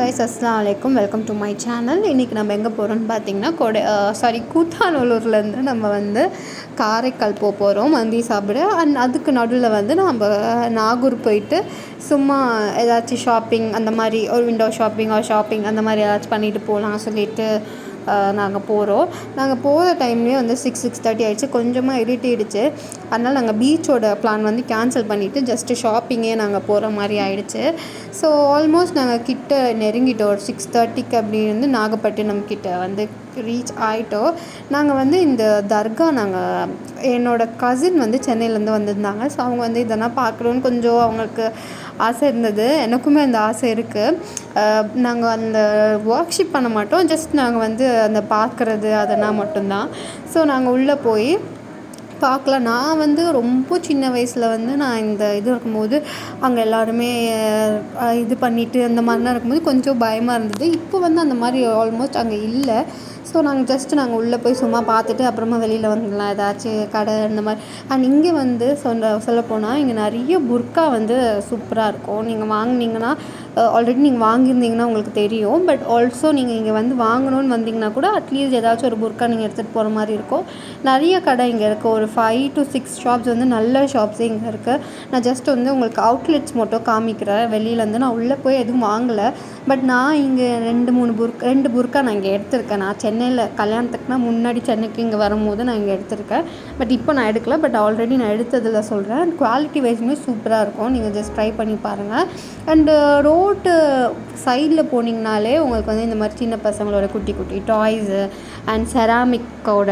Guys, அஸ்ஸலாமு அலைக்கும். Welcome to my channel. இன்றைக்கி நம்ம எங்கே போகிறோம்னு பார்த்தீங்கன்னா கூத்தாநல்லூர்லேருந்து நம்ம வந்து காரைக்கால் போகிறோம் மந்தி சாப்பிட. அதுக்கு நடுவில் வந்து நம்ம நாகூர் போயிட்டு சும்மா ஏதாச்சும் ஷாப்பிங் அந்த மாதிரி ஒரு விண்டோ ஷாப்பிங் அந்த மாதிரி ஏதாச்சும் பண்ணிவிட்டு போகலாம் சொல்லிட்டு நாங்கள் போகிறோம். நாங்கள் போகிற டைம்லேயே வந்து 6:30 ஆகிடுச்சு. கொஞ்சமாக இருட்டிடுச்சு. அதனால் நாங்கள் பீச்சோட பிளான் வந்து கேன்சல் பண்ணிவிட்டு ஜஸ்ட்டு ஷாப்பிங்கே நாங்கள் போகிற மாதிரி ஆகிடுச்சு. ஸோ ஆல்மோஸ்ட் நாங்கள் கிட்ட நெருங்கிட்டோம். ஒரு 6:30க்கு அப்படி இருந்து நாகப்பட்டினம் கிட்ட வந்து ரீச் ஆகிட்டோம். நாங்கள் வந்து இந்த தர்கா என்னோடய கசின் வந்து சென்னையிலேருந்து வந்திருந்தாங்க. ஸோ அவங்க வந்து இதெல்லாம் பார்க்கணுன்னு கொஞ்சம் அவங்களுக்கு ஆசை இருந்தது. எனக்குமே அந்த ஆசை இருக்குது. நாங்கள் அந்த ஒர்க்ஷிப் பண்ண மாட்டோம், ஜஸ்ட் நாங்கள் வந்து அந்த பார்க்குறது அதெல்லாம் மட்டும்தான். ஸோ நாங்கள் உள்ளே போய் பார்க்கலாம். நான் வந்து ரொம்ப சின்ன வயசில் வந்து நான் இந்த இது இருக்கும்போது அங்கே எல்லாருமே இது பண்ணிவிட்டு அந்த மாதிரிலாம் இருக்கும்போது கொஞ்சம் பயமாக இருந்தது. இப்போ வந்து அந்த மாதிரி ஆல்மோஸ்ட் அங்கே இல்லை. ஸோ நாங்கள் உள்ளே போய் சும்மா பார்த்துட்டு அப்புறமா வெளியில் வந்துடலாம், ஏதாச்சும் கடை அந்த மாதிரி. அண்ட் இங்கே வந்து சொல்லப்போனால் இங்கே நிறைய புர்கா வந்து சூப்பராக இருக்கும். நீங்கள் வாங்கினீங்கன்னா ஆல்ரெடி நீங்கள் வாங்கியிருந்தீங்கன்னா உங்களுக்கு தெரியும். பட் ஆல்சோ நீங்கள் இங்கே வந்து வாங்கணுன்னு வந்தீங்கன்னா கூட அட்லீஸ்ட் ஏதாச்சும் ஒரு புர்கா நீங்கள் எடுத்துகிட்டு போகிற மாதிரி இருக்கும். நிறைய கடை இங்கே இருக்குது. ஒரு 5 to 6 ஷாப்ஸ் வந்து நல்ல ஷாப்ஸே இங்கே இருக்குது. நான் ஜஸ்ட் வந்து உங்களுக்கு அவுட்லெட்ஸ் மட்டும் காமிக்கிறேன். வெளியிலேருந்து நான் உள்ளே போய் எதுவும் வாங்கலை. பட் நான் இங்கே 2 புர்கா நான் இங்கே எடுத்திருக்கேன். நான் சென்னையில் கல்யாணத்துக்குனா முன்னாடி சென்னைக்கு இங்கே வரும்போது நான் இங்கே எடுத்திருக்கேன். பட் இப்போ நான் எடுக்கல. பட் ஆல்ரெடி நான் எடுத்ததில் சொல்கிறேன். குவாலிட்டி வைஸுமே சூப்பராக இருக்கும். நீங்கள் ஜஸ்ட் ட்ரை பண்ணி பாருங்கள். அண்டு ரோட்டு சைடில் போனீங்கனாலே உங்களுக்கு வந்து இந்த மாதிரி சின்ன பசங்களோட குட்டி குட்டி டாய்ஸு அண்ட் செராமிக்கோட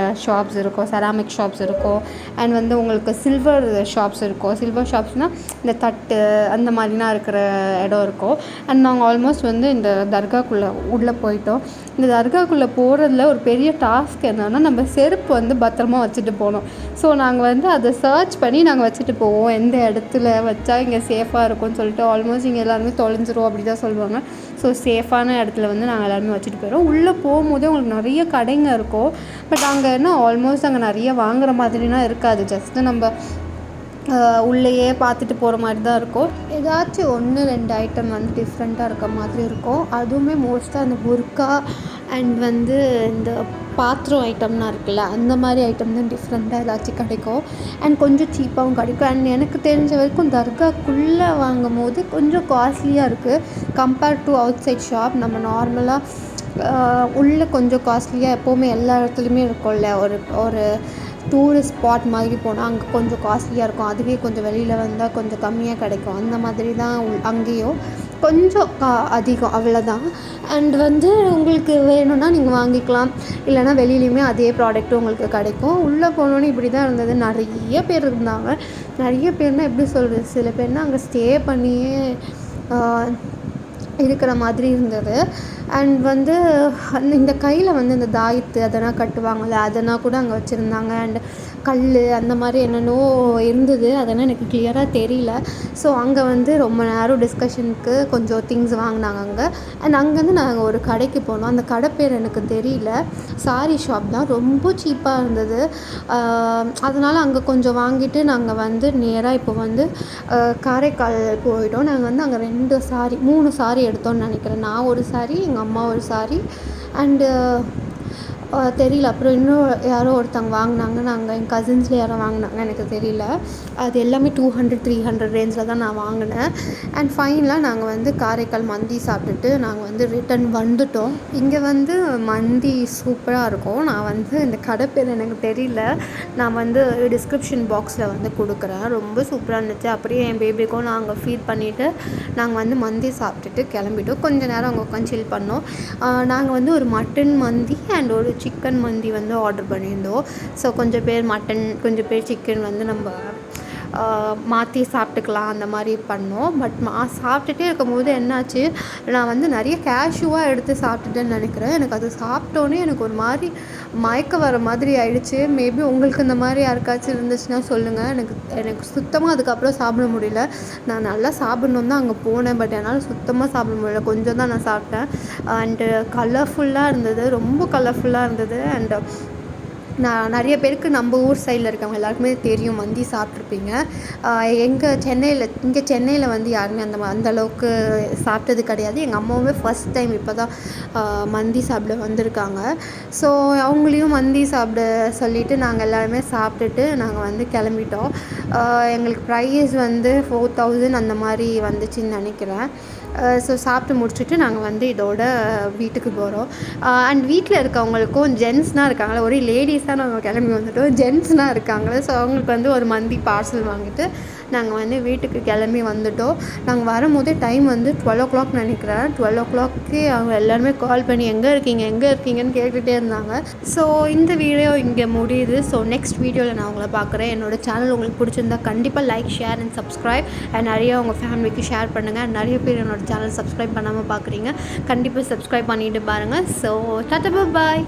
செராமிக் ஷாப்ஸ் இருக்கும். அண்ட் வந்து உங்களுக்கு சில்வர் ஷாப்ஸ் இருக்கும். சில்வர் ஷாப்ஸ்னால் இந்த தட்டு அந்த மாதிரிலாம் இருக்கிற இடம் இருக்கும். அண்ட் நாங்கள் ஆல்மோஸ்ட் வந்து இந்த தர்காக்குள்ளே உள்ளே போயிட்டோம். இந்த தர்காக்குள்ளே போகிறதுல ஒரு பெரிய டாஸ்க் என்னென்னா நம்ம செருப்பு வந்து பத்திரமா வச்சுட்டு போகணும். ஸோ நாங்கள் வந்து அதை சர்ச் பண்ணி நாங்கள் வச்சுட்டு போவோம், எந்த இடத்துல வச்சா இங்கே சேஃபாக இருக்கும்னு சொல்லிட்டு. ஆல்மோஸ்ட் இங்கே எல்லாருமே தொலைஞ்சிரும் அப்படி தான் சொல்லுவாங்க. ஸோ சேஃபான இடத்துல வந்து நாங்கள் எல்லாருமே வச்சுட்டு போயிடுவோம். உள்ளே போகும்போதே உங்களுக்கு நிறைய கடைங்க இருக்கும். பட் அங்கே என்ன ஆல்மோஸ்ட் அங்கே நிறைய வாங்குற மாதிரிலாம் இருக்காது. ஜஸ்ட்டு நம்ம உள்ளேயே பார்த்துட்டு போகிற மாதிரி தான் இருக்கும். ஏதாச்சும் 1-2 ஐட்டம் வந்து டிஃப்ரெண்ட்டாக இருக்க மாதிரி இருக்கும். அதுவுமே மோஸ்ட்டாக அந்த புர்கா அண்ட் வந்து இந்த பாத்திரம் ஐட்டம்லாம் இருக்குல்ல, அந்த மாதிரி ஐட்டம் தான் டிஃப்ரெண்ட்டாக ஏதாச்சும் கிடைக்கும். அண்ட் கொஞ்சம் சீப்பாகவும் கிடைக்கும். அண்ட் எனக்கு தெரிஞ்ச வரைக்கும் தர்காக்குள்ளே வாங்கும் போது கொஞ்சம் காஸ்ட்லியாக இருக்குது compared to outside shop. நம்ம நார்மலாக உள்ளே கொஞ்சம் காஸ்ட்லியாக எப்போவுமே எல்லா இடத்துலையுமே இருக்கும்ல. ஒரு டூரிஸ்ட் ஸ்பாட் மாதிரி போனால் அங்கே கொஞ்சம் காஸ்ட்லியாக இருக்கும். அதுவே கொஞ்சம் வெளியில் வந்தால் கொஞ்சம் கம்மியாக கிடைக்கும். அந்த மாதிரி தான் அங்கேயும் கொஞ்சம் அதிகம், அவ்வளோதான். அண்ட் வந்து உங்களுக்கு வேணும்னா நீங்கள் வாங்கிக்கலாம், இல்லைனா வெளியிலையுமே அதே ப்ராடக்ட்டும் உங்களுக்கு கிடைக்கும். உள்ளே போனோன்னே இப்படி தான் இருந்தது. நிறைய பேர் இருந்தாங்க. நிறைய பேர்னால் எப்படி சொல்கிறது, சில பேர்னால் அங்கே ஸ்டே பண்ணியே இருக்கிற மாதிரி இருந்தது. அண்ட் வந்து இந்த கையில் வந்து இந்த தாயத்து அதெல்லாம் கட்டுவாங்கள்ல, அதெல்லாம் கூட அங்கே வச்சுருந்தாங்க. அண்ட் கல் அந்த மாதிரி என்னென்னோ இருந்தது. அதெல்லாம் எனக்கு கிளியராக தெரியல. ஸோ அங்கே வந்து ரொம்ப நேரம் டிஸ்கஷனுக்கு கொஞ்சம் திங்ஸ் வாங்கினாங்க அங்கே. அண்ட் அங்கேருந்து நாங்கள் ஒரு கடைக்கு போனோம். அந்த கடை பேர் எனக்கு தெரியல. சாரி ஷாப் தான், ரொம்ப சீப்பாக இருந்தது. அதனால் அங்கே கொஞ்சம் வாங்கிட்டு நாங்கள் வந்து நேராக இப்போ வந்து காரைக்கால் போயிட்டோம். நாங்கள் வந்து அங்கே 3 சாரி எடுத்தோன்னு நினைக்கிறேன். நான் ஒரு சாரி, எங்கள் அம்மா ஒரு சாரி அண்டு தெரியல. அப்புறம் இன்னும் யாரோ ஒருத்தவங்க வாங்கினாங்க. என் கசின்ஸில் யாரோ வாங்கினாங்க, எனக்கு தெரியல. அது எல்லாமே 200-300 ரேஞ்சில் தான் நான் வாங்கினேன். அண்ட் ஃபைனலாக நாங்கள் வந்து காரைக்கால் மந்தி சாப்பிட்டுட்டு நாங்கள் வந்து ரிட்டன் வந்துட்டோம். இங்கே வந்து மந்தி சூப்பராக இருக்கும். நான் வந்து இந்த கடை பேர் எனக்கு தெரியல, நான் வந்து டிஸ்கிரிப்ஷன் பாக்ஸில் வந்து கொடுக்குறேன். ரொம்ப சூப்பராக இருந்துச்சு. அப்படியே என் பேபிக்கும் நாங்கள் ஃபீட் பண்ணிவிட்டு நாங்கள் வந்து மந்தி சாப்பிட்டுட்டு கிளம்பிட்டோம். கொஞ்சம் நேரம் அங்கே உட்காந்து சில் பண்ணோம். நாங்கள் வந்து ஒரு மட்டன் மந்தி அண்ட் ஒரு சிக்கன் மந்தி வந்து ஆர்டர் பண்ணியிருந்தோம். ஸோ கொஞ்சம் பேர் மட்டன், கொஞ்சம் பேர் சிக்கன் வந்து நம்ம மாற்றி சாப்பிட்டுக்கலாம் அந்த மாதிரி பண்ணோம். பட் சாப்பிட்டுட்டே இருக்கும்போது என்னாச்சு, நான் வந்து நிறைய கேஷுவாக எடுத்து சாப்பிட்டுட்டேன்னு நினைக்கிறேன். எனக்கு அது சாப்பிட்டோன்னே எனக்கு ஒரு மாதிரி மயக்கம் வர மாதிரி ஆயிடுச்சு. மேபி உங்களுக்கு இந்த மாதிரி யாருக்காச்சும் இருந்துச்சுன்னா சொல்லுங்கள். எனக்கு சுத்தமாக அதுக்கப்புறம் சாப்பிட முடியல. நான் நல்லா சாப்பிட்ணுன்னு தான் அங்கே போனேன். பட் என்னால் சுத்தமாக சாப்பிட முடியல. கொஞ்சம் தான் நான் சாப்பிட்டேன். அண்டு கலர்ஃபுல்லாக இருந்தது, ரொம்ப கலர்ஃபுல்லாக இருந்தது. அண்டு நான் நிறைய பேருக்கு நம்ம ஊர் சைடில் இருக்கவங்க எல்லாருக்குமே தெரியும், மந்தி சாப்பிட்ருப்பீங்க. இங்கே சென்னையில் வந்து யாருமே அந்தளவுக்கு சாப்பிட்டது கிடையாது. எங்கள் அம்மாவுமே ஃபஸ்ட் டைம் இப்போ தான் மந்தி சாப்பிட வந்திருக்காங்க. ஸோ அவங்களையும் மந்தி சாப்பிட சொல்லிவிட்டு நாங்கள் எல்லாருமே சாப்பிட்டுட்டு நாங்கள் வந்து கிளம்பிட்டோம். எங்களுக்கு ப்ரைஸ் வந்து 4000 அந்த மாதிரி வந்துச்சுன்னு நினைக்கிறேன். ஸோ சாப்பிட்டு முடிச்சுட்டு நாங்கள் வந்து இதோட வீட்டுக்கு போகிறோம். அண்ட் வீட்டில் இருக்கவங்களுக்கும் ஜென்ட்ஸ்னால் இருக்காங்களே, ஒரே லேடிஸாக நாங்கள் கிளம்பி வந்துவிட்டோம். ஜென்ட்ஸ்னால் இருக்காங்களே, ஸோ அவங்களுக்கு வந்து ஒரு மந்தி பார்சல் வாங்கிட்டு நாங்கள் வந்து வீட்டுக்கு கிளம்பி வந்துவிட்டோம். நாங்கள் வரும்போதே டைம் வந்து 12 நினைக்கிறேன். 12 அவங்க எல்லாருமே கால் பண்ணி எங்கே இருக்கீங்கன்னு கேட்டுகிட்டே இருந்தாங்க. ஸோ இந்த வீடியோ இங்கே முடியுது. ஸோ நெக்ஸ்ட் வீடியோவில் நான் உங்களை பார்க்குறேன். என்னோடய சேனல் உங்களுக்கு பிடிச்சிருந்தா கண்டிப்பாக like, share and subscribe. And நிறைய உங்கள் ஃபேமிலிக்கு ஷேர் பண்ணுங்கள். நிறைய பேர் என்னோடய சேனல் சப்ஸ்கிரைப் பண்ணாமல் பார்க்குறீங்க. கண்டிப்பாக சப்ஸ்கிரைப் பண்ணிவிட்டு பாருங்கள். ஸோ டாடா பாய்.